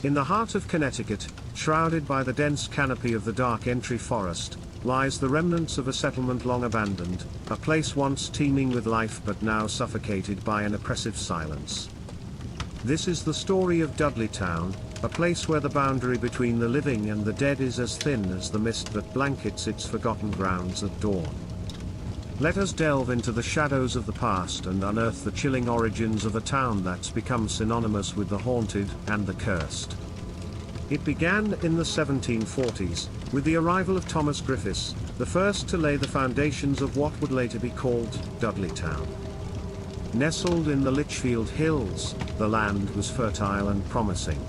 In the heart of Connecticut, shrouded by the dense canopy of the dark entry forest, lies the remnants of a settlement long abandoned, a place once teeming with life but now suffocated by an oppressive silence. This is the story of Dudleytown, a place where the boundary between the living and the dead is as thin as the mist that blankets its forgotten grounds at dawn. Let us delve into the shadows of the past and unearth the chilling origins of a town that's become synonymous with the haunted and the cursed. It began in the 1740s, with the arrival of Thomas Griffiths, the first to lay the foundations of what would later be called Dudleytown. Nestled in the Litchfield Hills, the land was fertile and promising.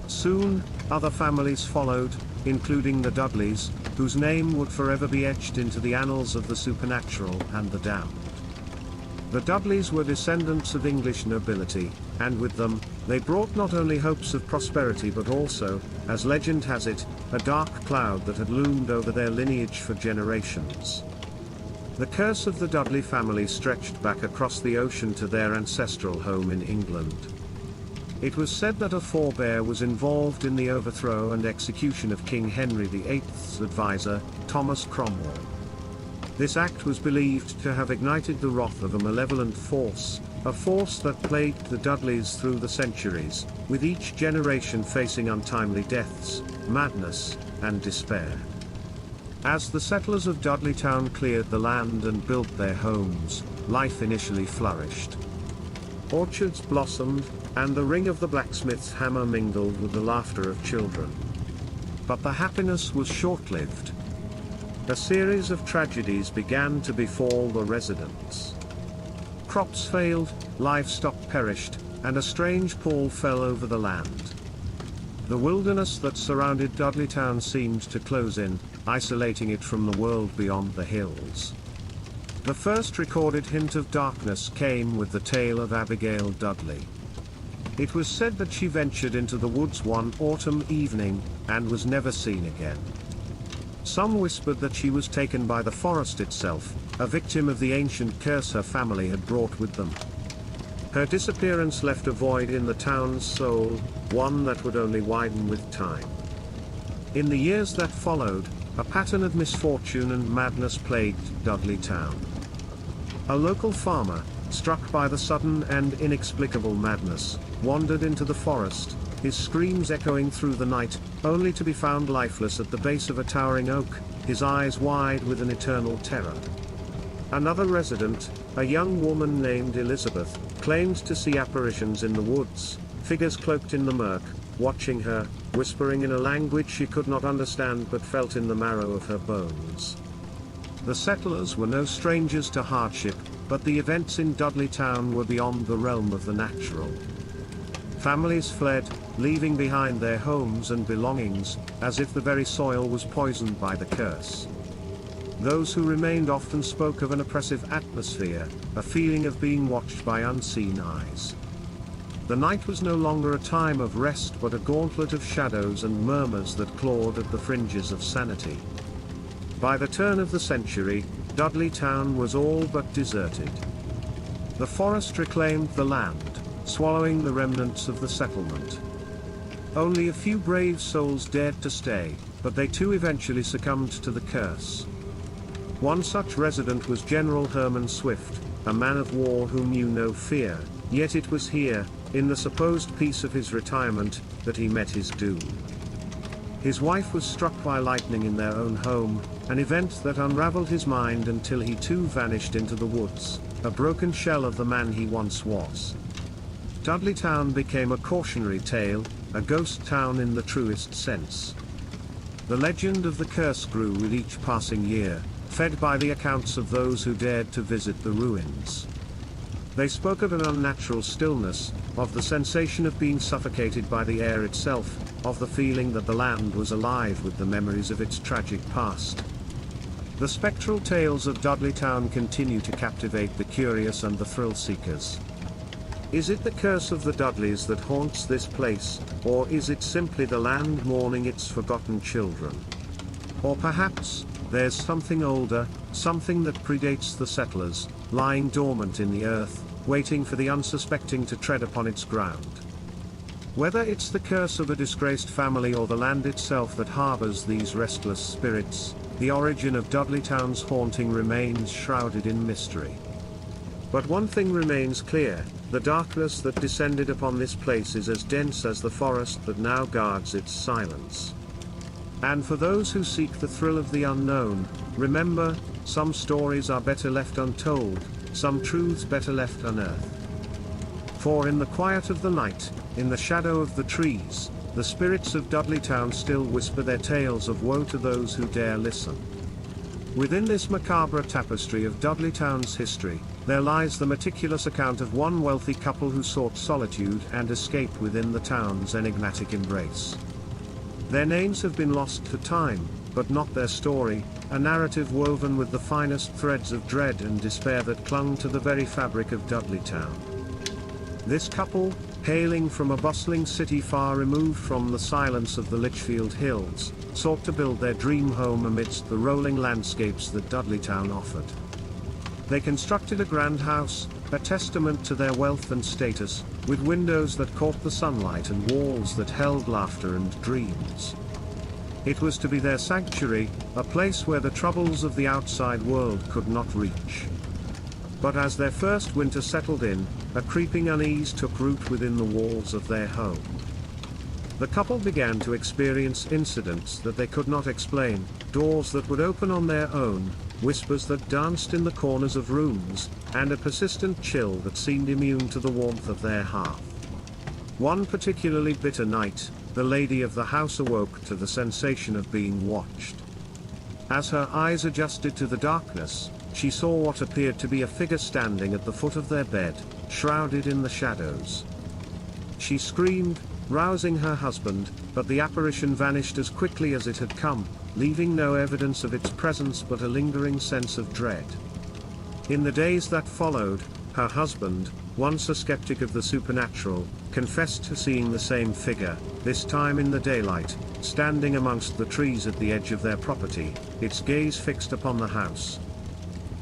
Soon, other families followed, including the Dudleys, whose name would forever be etched into the annals of the supernatural and the damned. The Dudleys were descendants of English nobility, and with them, they brought not only hopes of prosperity but also, as legend has it, a dark cloud that had loomed over their lineage for generations. The curse of the Dudley family stretched back across the ocean to their ancestral home in England. It was said that a forebear was involved in the overthrow and execution of King Henry VIII's advisor, Thomas Cromwell. This act was believed to have ignited the wrath of a malevolent force, a force that plagued the Dudleys through the centuries, with each generation facing untimely deaths, madness, and despair. As the settlers of Dudleytown cleared the land and built their homes, life initially flourished. Orchards blossomed, and the ring of the blacksmith's hammer mingled with the laughter of children. But the happiness was short-lived. A series of tragedies began to befall the residents. Crops failed, livestock perished, and a strange pall fell over the land. The wilderness that surrounded Dudleytown seemed to close in, isolating it from the world beyond the hills. The first recorded hint of darkness came with the tale of Abigail Dudley. It was said that she ventured into the woods one autumn evening, and was never seen again. Some whispered that she was taken by the forest itself, a victim of the ancient curse her family had brought with them. Her disappearance left a void in the town's soul, one that would only widen with time. In the years that followed, a pattern of misfortune and madness plagued Dudleytown. A local farmer, struck by the sudden and inexplicable madness, wandered into the forest, his screams echoing through the night, only to be found lifeless at the base of a towering oak, his eyes wide with an eternal terror. Another resident, a young woman named Elizabeth, claimed to see apparitions in the woods, figures cloaked in the murk, watching her, whispering in a language she could not understand but felt in the marrow of her bones. The settlers were no strangers to hardship, but the events in Dudleytown were beyond the realm of the natural. Families fled, leaving behind their homes and belongings, as if the very soil was poisoned by the curse. Those who remained often spoke of an oppressive atmosphere, a feeling of being watched by unseen eyes. The night was no longer a time of rest but a gauntlet of shadows and murmurs that clawed at the fringes of sanity. By the turn of the century, Dudleytown was all but deserted. The forest reclaimed the land, swallowing the remnants of the settlement. Only a few brave souls dared to stay, but they too eventually succumbed to the curse. One such resident was General Herman Swift, a man of war who knew no fear, yet it was here, in the supposed peace of his retirement, that he met his doom. His wife was struck by lightning in their own home, an event that unraveled his mind until he too vanished into the woods, a broken shell of the man he once was. Dudleytown became a cautionary tale, a ghost town in the truest sense. The legend of the curse grew with each passing year, fed by the accounts of those who dared to visit the ruins. They spoke of an unnatural stillness, of the sensation of being suffocated by the air itself, of the feeling that the land was alive with the memories of its tragic past. The spectral tales of Dudleytown continue to captivate the curious and the thrill-seekers. Is it the curse of the Dudleys that haunts this place, or is it simply the land mourning its forgotten children? Or perhaps, there's something older, something that predates the settlers, lying dormant in the earth, waiting for the unsuspecting to tread upon its ground. Whether it's the curse of a disgraced family or the land itself that harbors these restless spirits, the origin of Dudleytown's haunting remains shrouded in mystery. But one thing remains clear: the darkness that descended upon this place is as dense as the forest that now guards its silence. And for those who seek the thrill of the unknown, remember, some stories are better left untold, some truths better left unearthed. For in the quiet of the night, in the shadow of the trees, the spirits of Dudleytown still whisper their tales of woe to those who dare listen. Within this macabre tapestry of Dudleytown's history, there lies the meticulous account of one wealthy couple who sought solitude and escape within the town's enigmatic embrace. Their names have been lost to time, but not their story, a narrative woven with the finest threads of dread and despair that clung to the very fabric of Dudleytown. This couple, hailing from a bustling city far removed from the silence of the Litchfield Hills, sought to build their dream home amidst the rolling landscapes that Dudleytown offered. They constructed a grand house, a testament to their wealth and status, with windows that caught the sunlight and walls that held laughter and dreams. It was to be their sanctuary, a place where the troubles of the outside world could not reach. But as their first winter settled in, a creeping unease took root within the walls of their home. The couple began to experience incidents that they could not explain, doors that would open on their own, whispers that danced in the corners of rooms, and a persistent chill that seemed immune to the warmth of their hearth. One particularly bitter night, the lady of the house awoke to the sensation of being watched. As her eyes adjusted to the darkness, she saw what appeared to be a figure standing at the foot of their bed, shrouded in the shadows. She screamed, rousing her husband, but the apparition vanished as quickly as it had come, leaving no evidence of its presence but a lingering sense of dread. In the days that followed, her husband, once a skeptic of the supernatural, confessed to seeing the same figure, this time in the daylight, standing amongst the trees at the edge of their property, its gaze fixed upon the house.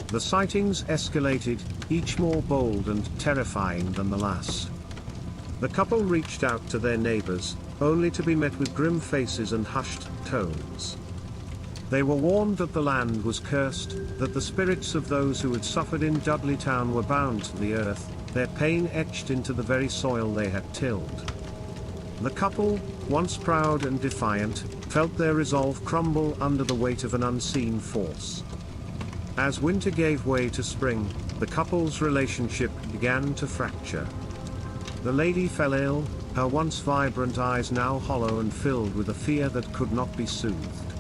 The sightings escalated, each more bold and terrifying than the last. The couple reached out to their neighbors, only to be met with grim faces and hushed tones. They were warned that the land was cursed, that the spirits of those who had suffered in Dudleytown were bound to the earth, their pain etched into the very soil they had tilled. The couple, once proud and defiant, felt their resolve crumble under the weight of an unseen force. As winter gave way to spring, the couple's relationship began to fracture. The lady fell ill, her once vibrant eyes now hollow and filled with a fear that could not be soothed.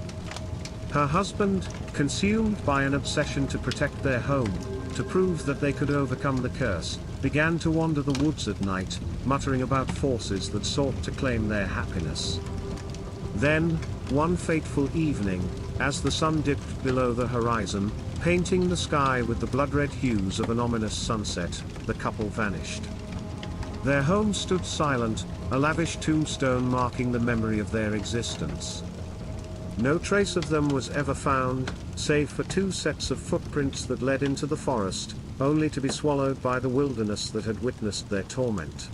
Her husband, consumed by an obsession to protect their home, to prove that they could overcome the curse, began to wander the woods at night, muttering about forces that sought to claim their happiness. Then, one fateful evening, as the sun dipped below the horizon, painting the sky with the blood-red hues of an ominous sunset, the couple vanished. Their home stood silent, a lavish tombstone marking the memory of their existence. No trace of them was ever found, save for two sets of footprints that led into the forest, only to be swallowed by the wilderness that had witnessed their torment.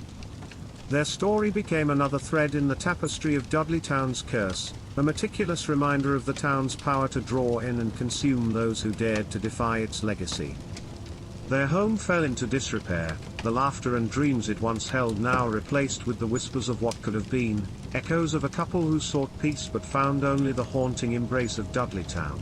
Their story became another thread in the tapestry of Dudleytown's curse, a meticulous reminder of the town's power to draw in and consume those who dared to defy its legacy. Their home fell into disrepair, the laughter and dreams it once held now replaced with the whispers of what could have been, echoes of a couple who sought peace but found only the haunting embrace of Dudleytown.